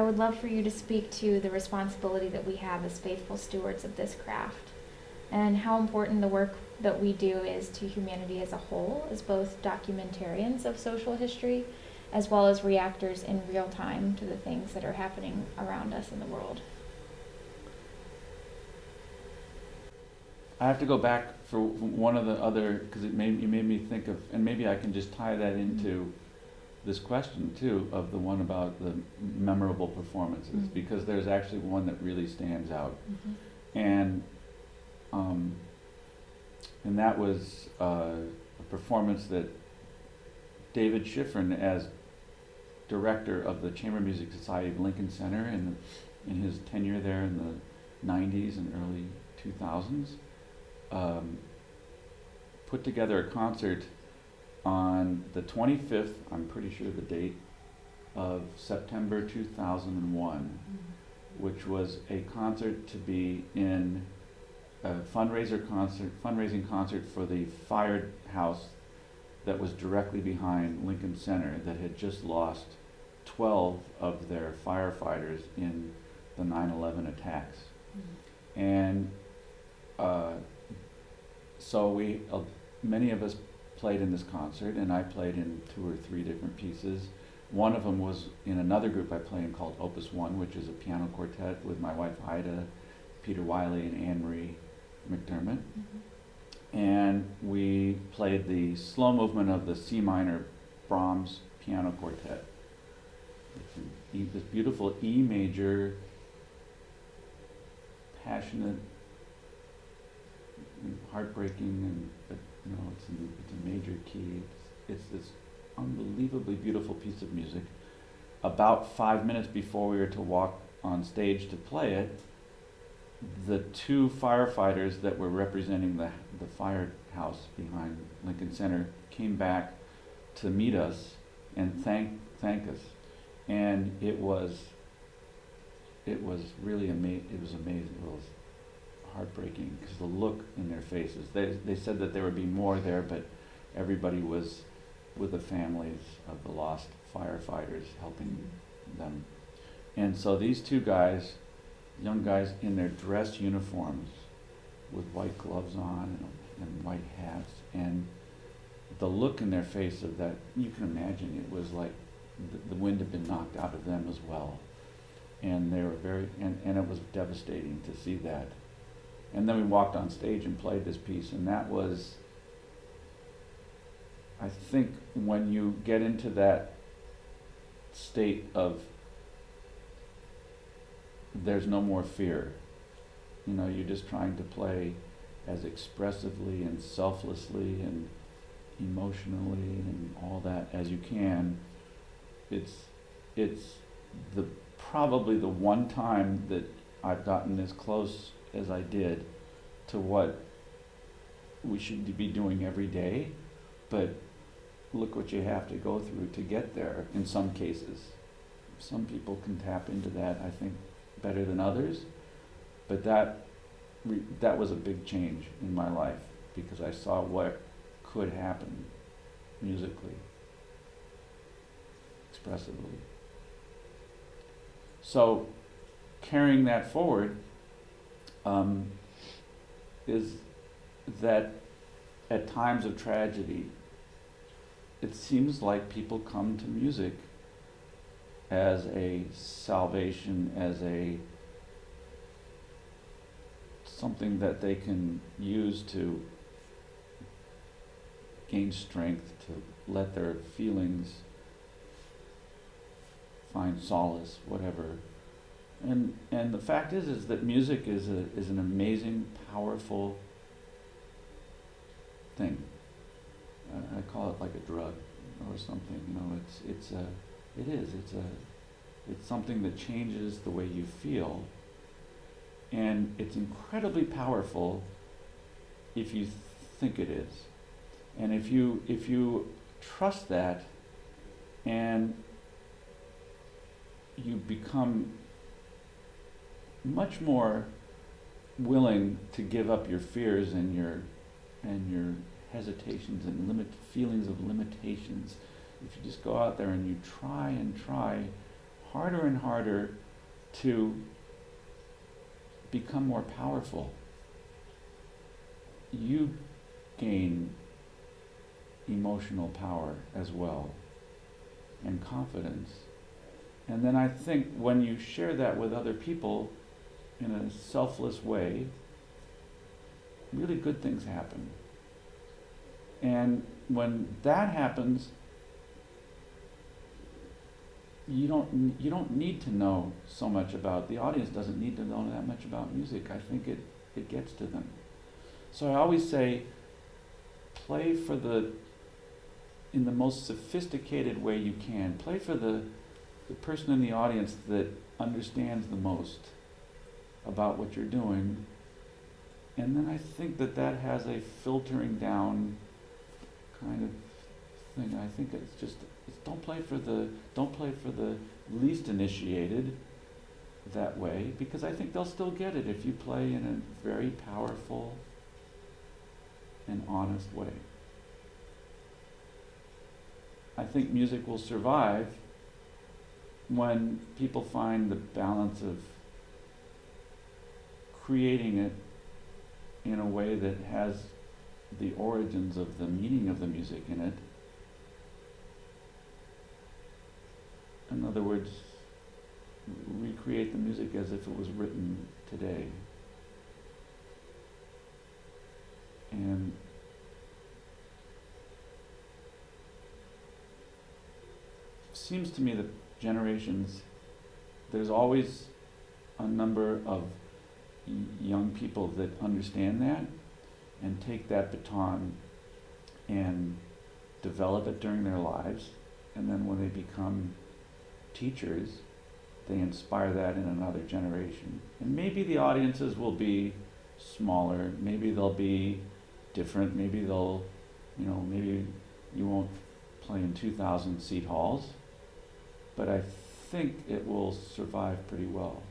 would love for you to speak to the responsibility that we have as faithful stewards of this craft, and how important the work that we do is to humanity as a whole, as both documentarians of social history, as well as reactors in real time to the things that are happening around us in the world. I have to go back for one of the other, because you made me think of, and maybe I can just tie that into this question too, of the one about the memorable performances, because there's actually one that really stands out. And that was a performance that David Schifrin, as director of the Chamber Music Society of Lincoln Center in his tenure there in the 90s and early 2000s, put together a concert on the 25th, I'm pretty sure the date, of September 2001, which was a concert to be in a fundraising concert for the firehouse that was directly behind Lincoln Center, that had just lost 12 of their firefighters in the 9/11 attacks. And so many of us played in this concert, and I played in 2 or 3 different pieces. One of them was in another group I play in called Opus 1, which is a piano quartet with my wife Ida, Peter Wiley, and Anne-Marie McDermott. And we played the slow movement of the C minor Brahms piano quartet. This beautiful E major, passionate, and heartbreaking, but it's a major key. It's this unbelievably beautiful piece of music. About 5 minutes before we were to walk on stage to play it, the 2 firefighters that were representing the firehouse behind Lincoln Center came back to meet us and thank us. And it was really amazing. It was amazing. It was heartbreaking because the look in their faces. They said that there would be more there, but everybody was with the families of the lost firefighters, helping them. And so these 2 guys, young guys in their dress uniforms with white gloves on and white hats, and the look in their face of that, you can imagine it was like the wind had been knocked out of them as well. And they were and it was devastating to see that. And then we walked on stage and played this piece, and that was, I think, when you get into that state of there's no more fear. You're just trying to play as expressively and selflessly and emotionally and all that as you can. It's probably the one time that I've gotten as close as I did to what we should be doing every day, but look what you have to go through to get there in some cases. Some people can tap into that, I think, better than others, but that was a big change in my life because I saw what could happen musically, expressively. So carrying that forward is that at times of tragedy, it seems like people come to music as a salvation, as something that they can use to gain strength, to let their feelings find solace, whatever. And the fact is that music is an amazing, powerful thing. I call it like a drug or something. It's something that changes the way you feel, and it's incredibly powerful if you think it is, and if you trust that, and you become much more willing to give up your fears and your hesitations and feelings of limitations. If you just go out there and you try harder and harder to become more powerful. You gain emotional power as well, and confidence. And then I think when you share that with other people in a selfless way, really good things happen. And when that happens, you don't need to know so much about, the audience doesn't need to know that much about music. I think it gets to them. So I always say, play for in the most sophisticated way you can. Play for the person in the audience that understands the most about what you're doing. And then I think that has a filtering down kind of thing. I think don't play for the least initiated that way, because I think they'll still get it if you play in a very powerful and honest way. I think music will survive when people find the balance of creating it in a way that has the origins of the meaning of the music in it. In other words, recreate the music as if it was written today. And seems to me that generations, there's always a number of young people that understand that and take that baton and develop it during their lives, and then when they become teachers, they inspire that in another generation. And maybe the audiences will be smaller, maybe they'll be different, maybe maybe you won't play in 2,000 seat halls, but I think it will survive pretty well.